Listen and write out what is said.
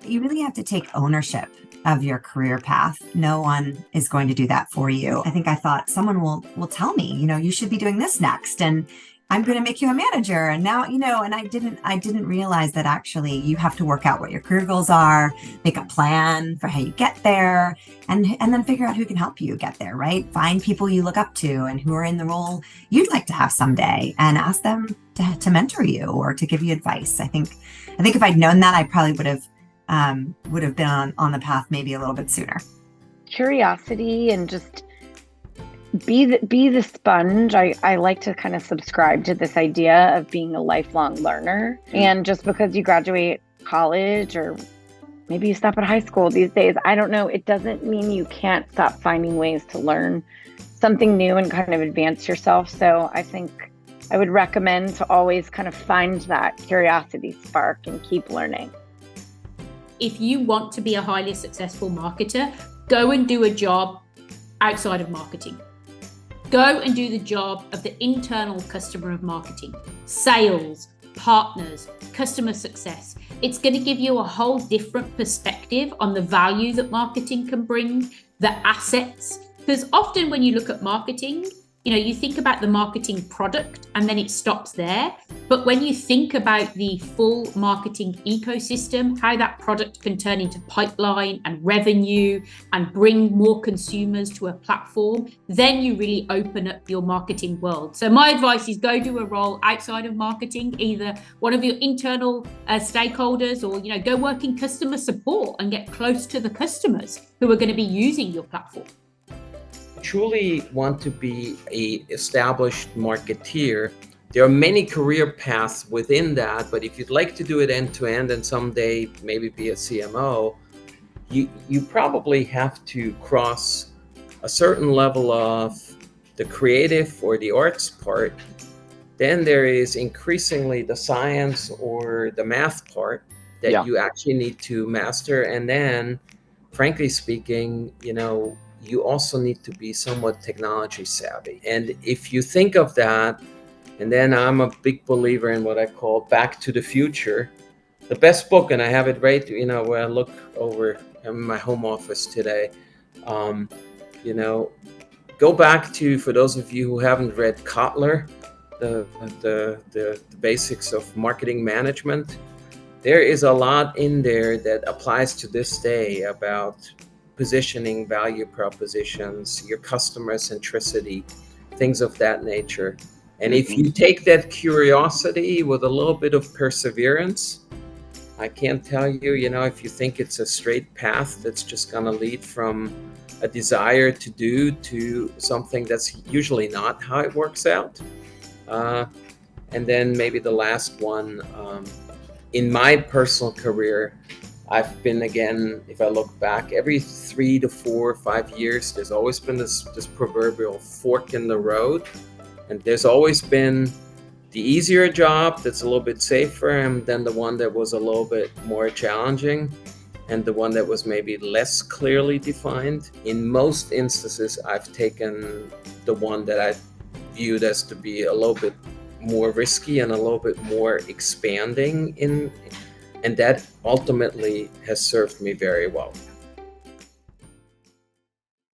you really have to take ownership of your career path. No one is going to do that for you. I think I thought someone will tell me, you should be doing this next, and I'm going to make you a manager. And now, and I didn't realize that actually you have to work out what your career goals are, make a plan for how you get there, and then figure out who can help you get there, right? Find people you look up to and who are in the role you'd like to have someday, and ask them to mentor you or to give you advice. I think if I'd known that, I probably would have been on the path maybe a little bit sooner. Curiosity and just be the sponge. I like to kind of subscribe to this idea of being a lifelong learner. And just because you graduate college, or maybe you stop at high school these days, I don't know, it doesn't mean you can't stop finding ways to learn something new and kind of advance yourself. So I think I would recommend to always kind of find that curiosity spark and keep learning. If you want to be a highly successful marketer, go and do a job outside of marketing. Go and do the job of the internal customer of marketing, sales, partners, customer success. It's going to give you a whole different perspective on the value that marketing can bring, the assets. Because often when you look at marketing, you think about the marketing product and then it stops there. But when you think about the full marketing ecosystem, how that product can turn into pipeline and revenue and bring more consumers to a platform, then you really open up your marketing world. So my advice is go do a role outside of marketing, either one of your internal stakeholders, or, go work in customer support and get close to the customers who are going to be using your platform. Truly want to be a established marketeer, there are many career paths within that, but if you'd like to do it end to end and someday maybe be a CMO, you probably have to cross a certain level of the creative or the arts part. Then there is increasingly the science or the math part that you actually need to master. And then, frankly speaking, you also need to be somewhat technology savvy. And if you think of that, and then I'm a big believer in what I call Back to the Future. The best book, and I have it right, where I look over in my home office today, go back to, for those of you who haven't read Kotler, the basics of marketing management. There is a lot in there that applies to this day about positioning, value propositions, your customer centricity, things of that nature. And if you take that curiosity with a little bit of perseverance, I can't tell you, if you think it's a straight path that's just going to lead from a desire to do to something that's usually not how it works out. And then maybe the last one, in my personal career, I've been, again, if I look back, every 3 to 4 or 5 years, there's always been this proverbial fork in the road. And there's always been the easier job that's a little bit safer, and then the one that was a little bit more challenging, and the one that was maybe less clearly defined. In most instances, I've taken the one that I viewed as to be a little bit more risky and a little bit more expanding and that ultimately has served me very well.